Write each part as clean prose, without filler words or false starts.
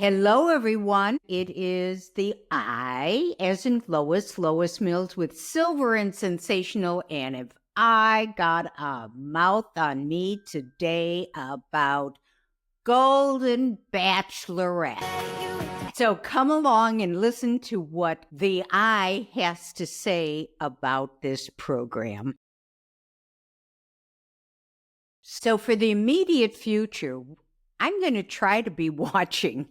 Hello, everyone. It is the I, as in Lois Mills with Silver and Sensational. And if I got a mouth on me today about Golden Bachelorette. So come along and listen to what the I has to say about this program. So for the immediate future, I'm going to try to be watching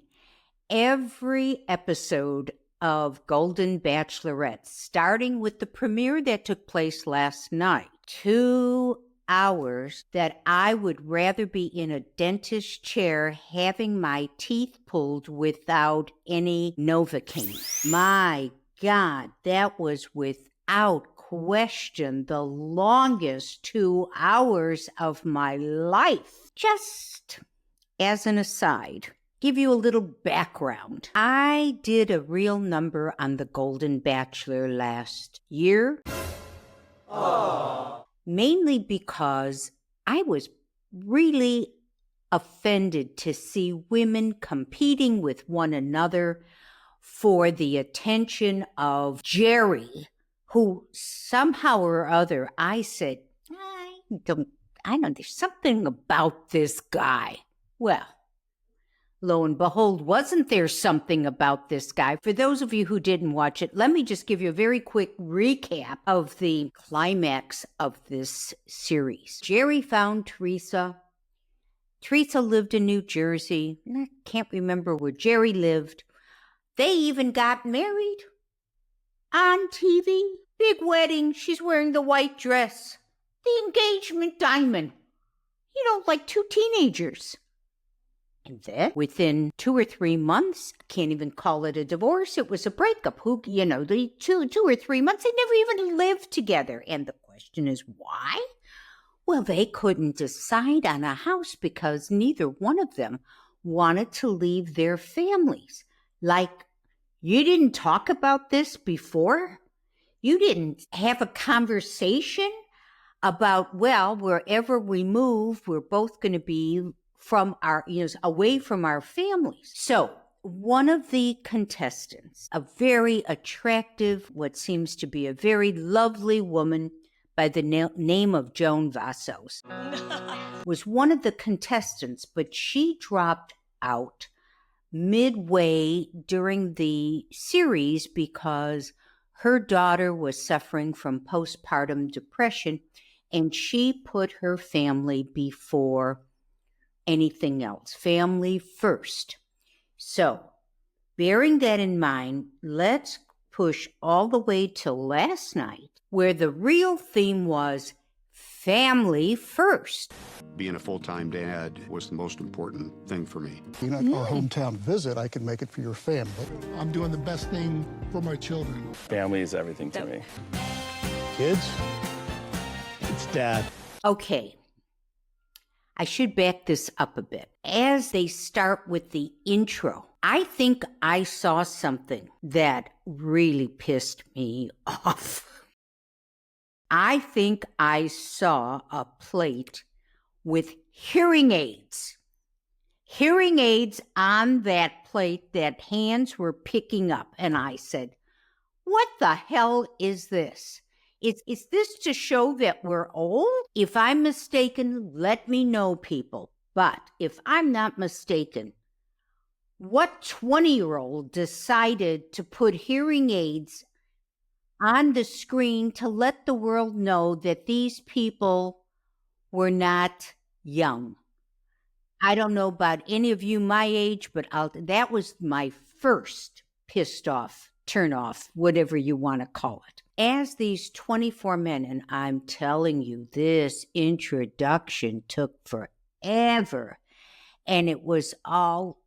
every episode of Golden Bachelorette, starting with the premiere that took place last night. 2 hours that I would rather be in a dentist chair having my teeth pulled without any Novocaine. My God, that was without question the longest 2 hours of my life. Just as an aside, give you a little background. I did a real number on The Golden Bachelor last year. Aww. Mainly because I was really offended to see women competing with one another for the attention of Jerry, who somehow or other I said, I don't know, there's something about this guy. Well, lo and behold, wasn't there something about this guy? For those of you who didn't watch it, let me just give you a very quick recap of the climax of this series. Jerry found Teresa. Teresa lived in New Jersey. I can't remember where Jerry lived. They even got married on TV. Big wedding. She's wearing the white dress. The engagement diamond. Like two teenagers. And then within 2 or 3 months, can't even call it a divorce. It was a breakup. The two or 3 months, they never even lived together. And the question is why? Well, they couldn't decide on a house because neither one of them wanted to leave their families. Like, you didn't talk about this before? You didn't have a conversation about, well, wherever we move, we're both going to be from our, away from our families. So one of the contestants, a very attractive, what seems to be a very lovely woman by the name of Joan Vassos, was one of the contestants, but she dropped out midway during the series because her daughter was suffering from postpartum depression, and she put her family before anything else. Family first. So, bearing that in mind, let's push all the way till last night, where the real theme was family first. Being a full-time dad was the most important thing for me. Our hometown visit, I can make it for your family. I'm doing the best thing for my children. Family is everything to me. Kids? It's Dad. Okay. I should back this up a bit. As they start with the intro, I think I saw something that really pissed me off. I think I saw a plate with hearing aids. Hearing aids on that plate that hands were picking up. And I said, what the hell is this? Is this to show that we're old? If I'm mistaken, let me know, people. But if I'm not mistaken, what 20-year-old decided to put hearing aids on the screen to let the world know that these people were not young? I don't know about any of you my age, but that was my first pissed off, turn off, whatever you want to call it. As these 24 men, and I'm telling you, this introduction took forever. And it was all,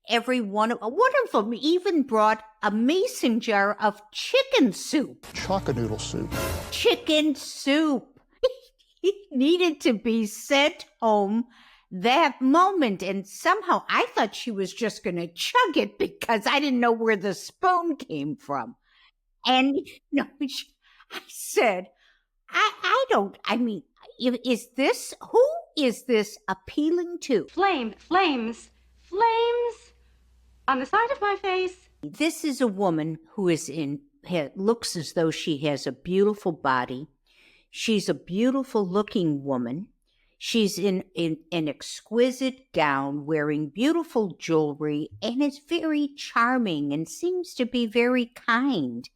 every one of them even brought a mason jar of chicken soup. Chock-a-noodle soup. Chicken soup. He needed to be sent home that moment. And somehow I thought she was just going to chug it because I didn't know where the spoon came from. And, I said, who is this appealing to? Flames flames on the side of my face. This is a woman who looks as though she has a beautiful body. She's a beautiful looking woman. She's in an exquisite gown, wearing beautiful jewelry, and is very charming and seems to be very kind.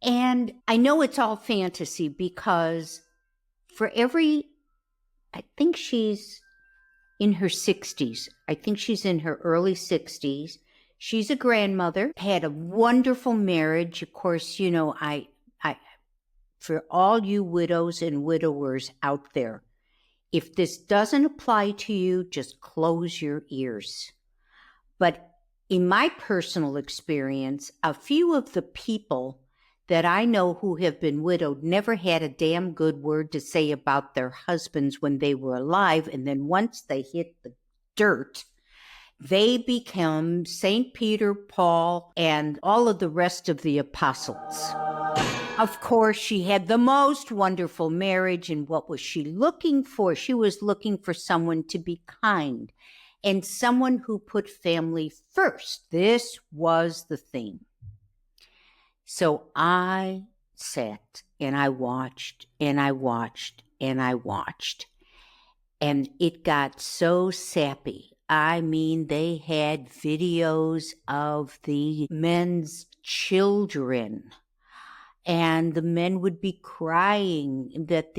And I know it's all fantasy because I think she's in her 60s. I think she's in her early 60s. She's a grandmother, had a wonderful marriage. Of course, you know, I for all you widows and widowers out there, if this doesn't apply to you, just close your ears. But in my personal experience, a few of the people that I know who have been widowed never had a damn good word to say about their husbands when they were alive. And then once they hit the dirt, they become St. Peter, Paul, and all of the rest of the apostles. Of course, she had the most wonderful marriage. And what was she looking for? She was looking for someone to be kind and someone who put family first. This was the theme. So I sat and I watched and I watched and I watched. And it got so sappy. I mean, they had videos of the men's children. And the men would be crying that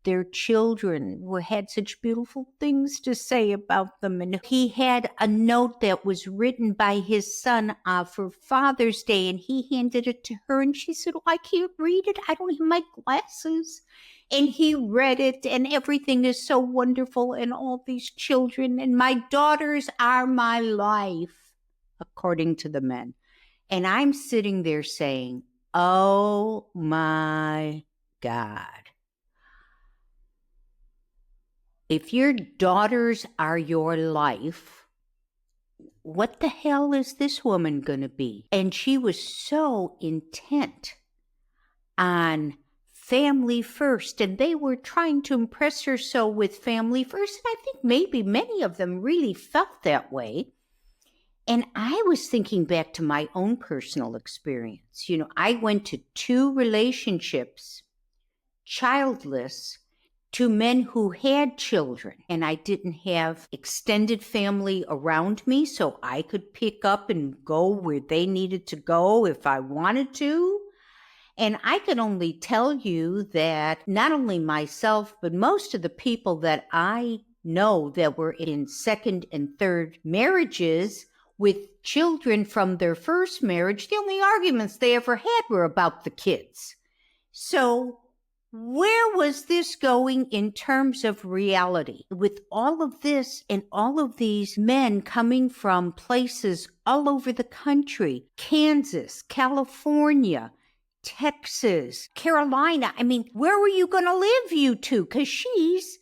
their children had such beautiful things to say about them. And he had a note that was written by his son for Father's Day, and he handed it to her, and she said, "Oh, I can't read it. I don't have my glasses." And he read it, and everything is so wonderful, and all these children, and my daughters are my life, according to the men. And I'm sitting there saying, oh my God. If your daughters are your life, what the hell is this woman going to be? And she was so intent on family first, and they were trying to impress her so with family first. And I think maybe many of them really felt that way. And I was thinking back to my own personal experience. You know, I went to 2 relationships, childless, to men who had children. And I didn't have extended family around me, so I could pick up and go where they needed to go if I wanted to. And I can only tell you that not only myself, but most of the people that I know that were in second and third marriages with children from their first marriage, the only arguments they ever had were about the kids. So where was this going in terms of reality? With all of this and all of these men coming from places all over the country, Kansas, California, Texas, Carolina. I mean, where were you going to live, you two? Because she's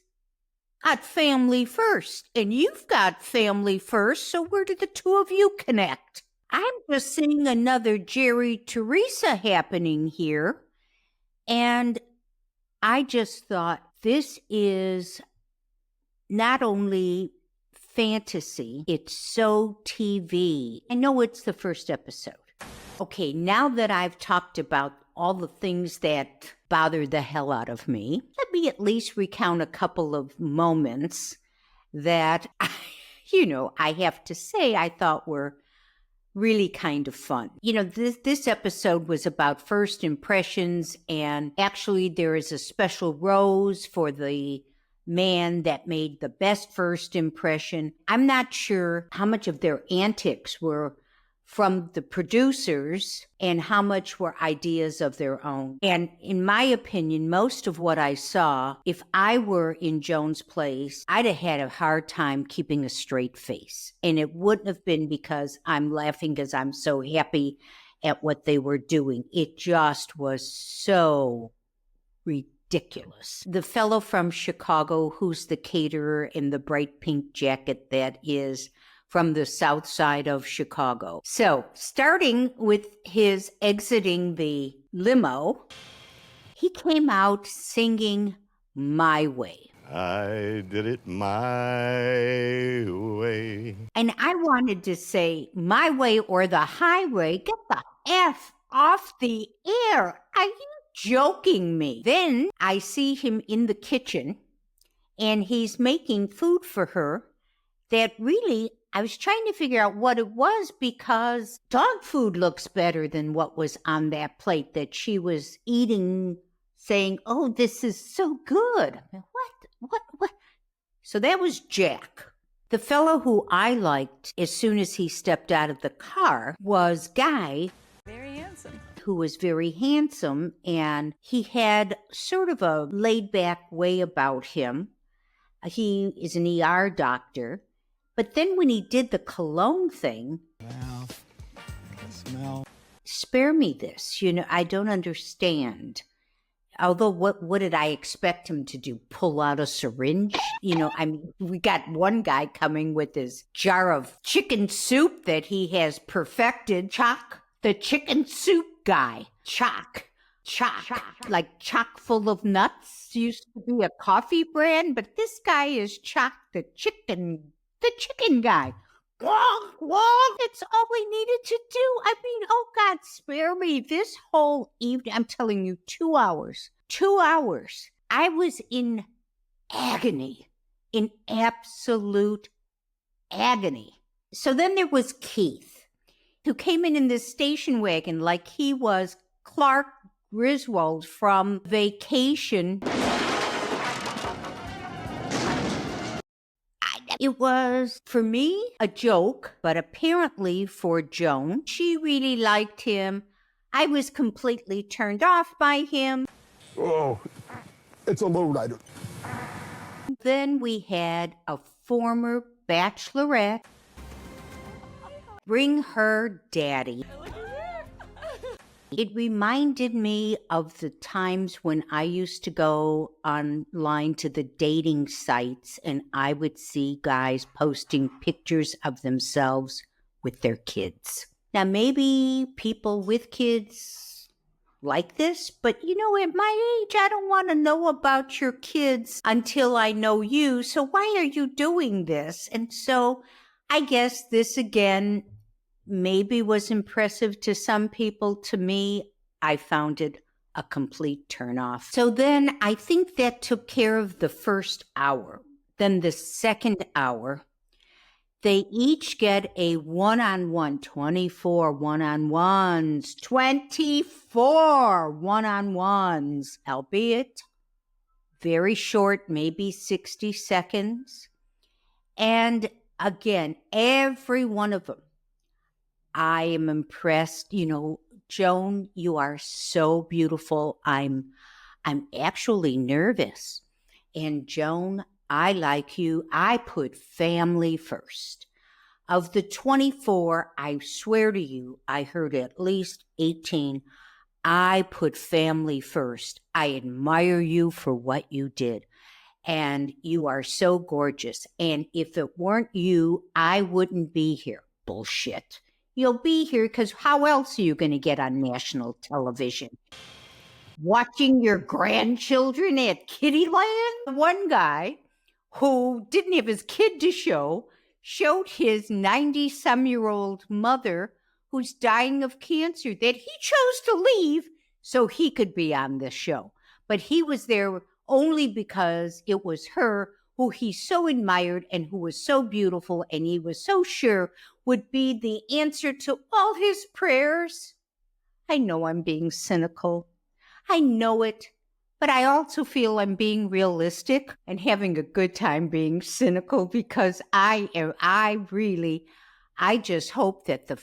got family first, and you've got family first, so where did the two of you connect? I'm just seeing another Jerry Teresa happening here, and I just thought this is not only fantasy, it's so TV. I know it's the first episode. Okay, now that I've talked about all the things that bothered the hell out of me, let me at least recount a couple of moments that, I have to say I thought were really kind of fun. You know, this episode was about first impressions, and actually there is a special rose for the man that made the best first impression. I'm not sure how much of their antics were from the producers and how much were ideas of their own. And in my opinion, most of what I saw, if I were in Joan's place, I'd have had a hard time keeping a straight face. And it wouldn't have been because I'm laughing because I'm so happy at what they were doing. It just was so ridiculous. The fellow from Chicago who's the caterer in the bright pink jacket that is from the south side of Chicago. So, starting with his exiting the limo, he came out singing My Way. I did it my way. And I wanted to say, my way or the highway, get the F off the air. Are you joking me? Then I see him in the kitchen and he's making food for her that really, I was trying to figure out what it was because dog food looks better than what was on that plate that she was eating, saying, oh, this is so good. What? So that was Jack. The fellow who I liked as soon as he stepped out of the car was Guy. Very handsome. Who was very handsome, and he had sort of a laid-back way about him. He is an ER doctor. But then when he did the cologne thing, Smell. spare me this, I don't understand. Although what did I expect him to do? Pull out a syringe? We got one guy coming with his jar of chicken soup that he has perfected. Chock, the chicken soup guy. Chock, like chock full of nuts. Used to be a coffee brand, but this guy is Chock, the chicken guy. It's all we needed to do. I mean, oh God, spare me. This whole evening, I'm telling you, 2 hours. 2 hours. I was in agony, in absolute agony. So then there was Keith, who came in this station wagon like he was Clark Griswold from Vacation. It was, for me, a joke, but apparently for Joan, she really liked him. I was completely turned off by him. Oh, it's a lowrider. Then we had a former bachelorette bring her daddy. It reminded me of the times when I used to go online to the dating sites and I would see guys posting pictures of themselves with their kids. Now, maybe people with kids like this, but at my age, I don't want to know about your kids until I know you. So why are you doing this? And so I guess this again maybe was impressive to some people. To me, I found it a complete turnoff. So then I think that took care of the first hour. Then the second hour, they each get a one-on-one, 24 one-on-ones, 24 one-on-ones, albeit very short, maybe 60 seconds. And again, every one of them, I am impressed. Joan, you are so beautiful. I'm actually nervous. And Joan, I like you. I put family first. Of the 24, I swear to you, I heard at least 18. I put family first. I admire you for what you did. And you are so gorgeous. And if it weren't you, I wouldn't be here. Bullshit. You'll be here because how else are you going to get on national television? Watching your grandchildren at Kittyland? One guy who didn't have his kid to show showed his 90-some-year-old mother who's dying of cancer that he chose to leave so he could be on this show. But he was there only because it was her who he so admired and who was so beautiful and he was so sure would be the answer to all his prayers. I know I'm being cynical. I know it. But I also feel I'm being realistic and having a good time being cynical because I just hope that the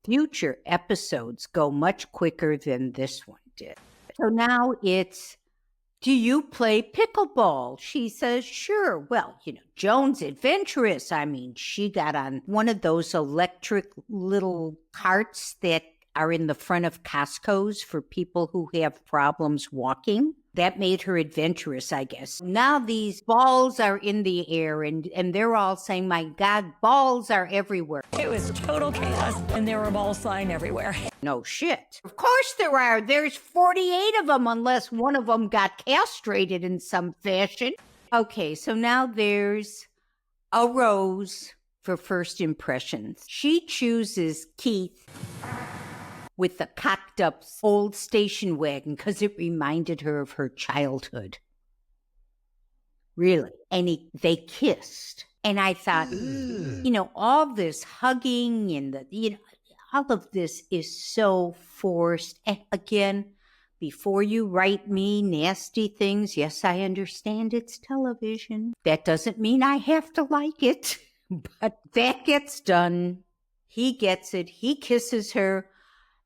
future episodes go much quicker than this one did. So now it's, do you play pickleball? She says, sure. Well, Joan's adventurous. I mean, she got on one of those electric little carts that are in the front of Costco's for people who have problems walking. That made her adventurous, I guess. Now these balls are in the air and they're all saying, my God, balls are everywhere. It was total chaos and there were balls flying everywhere. No shit. Of course there are. There's 48 of them unless one of them got castrated in some fashion. Okay, so now there's a rose for first impressions. She chooses Keith with the cocked up old station wagon because it reminded her of her childhood. Really. And they kissed. And I thought, all this hugging and all of this is so forced. And again, before you write me nasty things, yes, I understand it's television. That doesn't mean I have to like it, but that gets done. He gets it. He kisses her.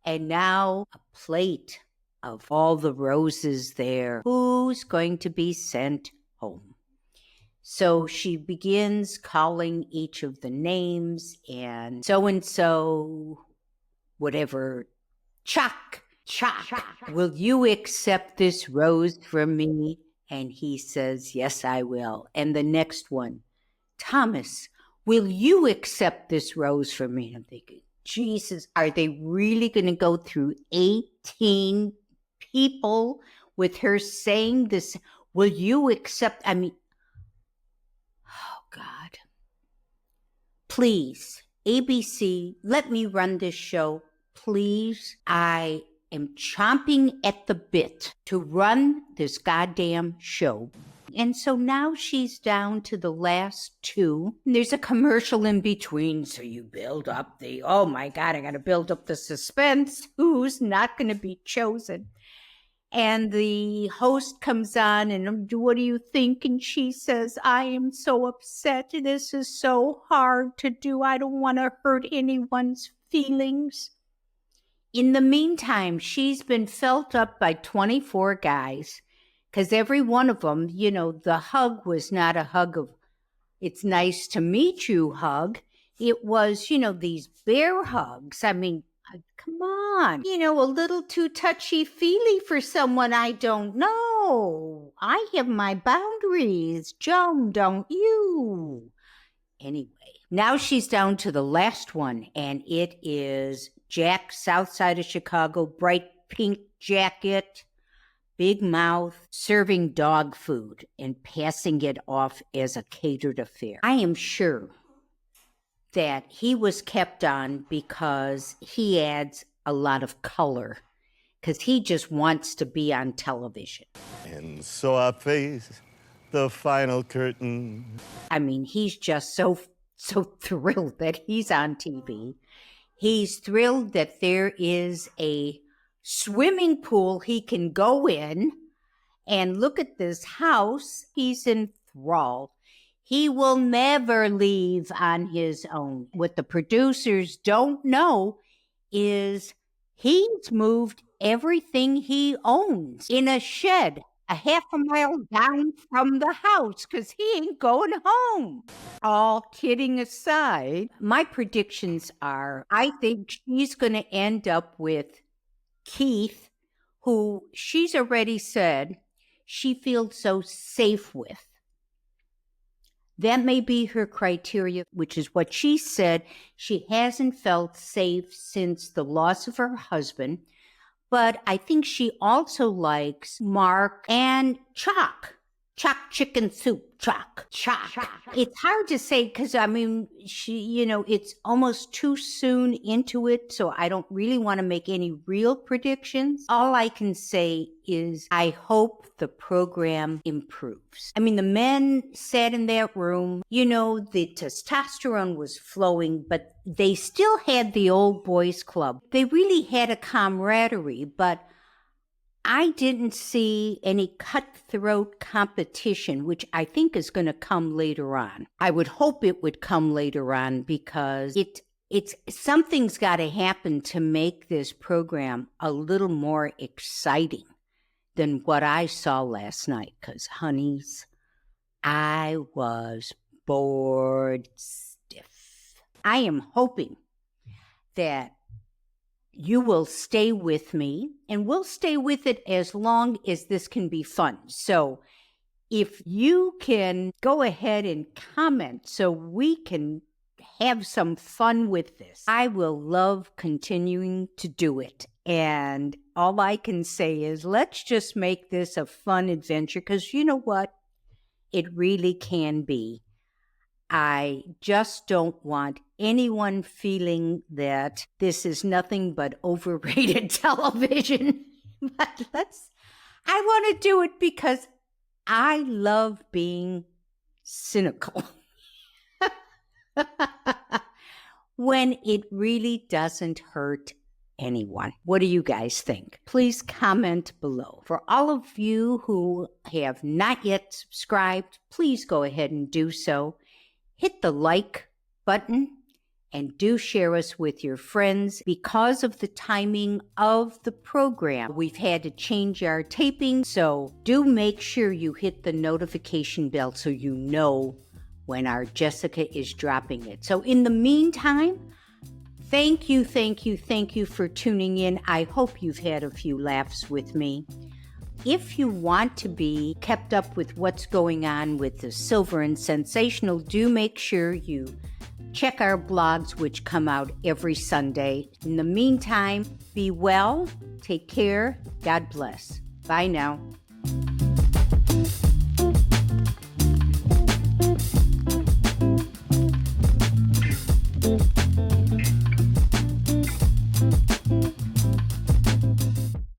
And now a plate of all the roses there. Who's going to be sent home? So she begins calling each of the names, and so, whatever, Chuck, will you accept this rose from me? And he says, yes, I will. And the next one, Thomas, will you accept this rose from me? I'm thinking, Jesus, are they really going to go through 18 people with her saying this? Will you accept? I mean, oh, God. Please, ABC, let me run this show. Please, I am chomping at the bit to run this goddamn show. And so now she's down to the last two. And there's a commercial in between. So you build up oh my God, I got to build up the suspense. Who's not going to be chosen? And the host comes on and what do you think? And she says, I am so upset. This is so hard to do. I don't want to hurt anyone's feelings. In the meantime, she's been felt up by 24 guys. Because every one of them, the hug was not a hug of, it's nice to meet you hug. It was, these bear hugs. I mean, come on. A little too touchy-feely for someone I don't know. I have my boundaries. Joan, don't you? Anyway, now she's down to the last one, and it is Jack, south side of Chicago, bright pink jacket, big mouth, serving dog food and passing it off as a catered affair. I am sure that he was kept on because he adds a lot of color, because he just wants to be on television. And so I face the final curtain. I mean, he's just so thrilled that he's on TV. He's thrilled that there is a swimming pool he can go in and look at this house. He's enthralled. He will never leave on his own. What the producers don't know is he's moved everything he owns in a shed a half a mile down from the house because he ain't going home. All kidding aside, my predictions are I think she's going to end up with Keith, who she's already said she feels so safe with. That may be her criteria, which is what she said. She hasn't felt safe since the loss of her husband, but I think she also likes Mark and Chuck. Chuck chicken soup, Chuck. It's hard to say because, I mean, she, it's almost too soon into it, so I don't really want to make any real predictions. All I can say is I hope the program improves. I mean, the men sat in that room, the testosterone was flowing, but they still had the old boys club. They really had a camaraderie, but I didn't see any cutthroat competition, which I think is going to come later on. I would hope it would come later on because it's something's got to happen to make this program a little more exciting than what I saw last night. Because, honeys, I was bored stiff. I am hoping that you will stay with me, and we'll stay with it as long as this can be fun. So if you can go ahead and comment so we can have some fun with this, I will love continuing to do it. And all I can say is let's just make this a fun adventure because you know what? It really can be. I just don't want anyone feeling that this is nothing but overrated television. But I want to do it because I love being cynical when it really doesn't hurt anyone. What do you guys think? Please comment below. For all of you who have not yet subscribed, please go ahead and do so. Hit the like button and do share us with your friends. Because of the timing of the program, we've had to change our taping, so do make sure you hit the notification bell so you know when our Jessica is dropping it. So in the meantime, thank you for tuning in. I hope you've had a few laughs with me. If you want to be kept up with what's going on with the Silver and Sensational, do make sure you check our blogs, which come out every Sunday. In the meantime, be well, take care, God bless. Bye now.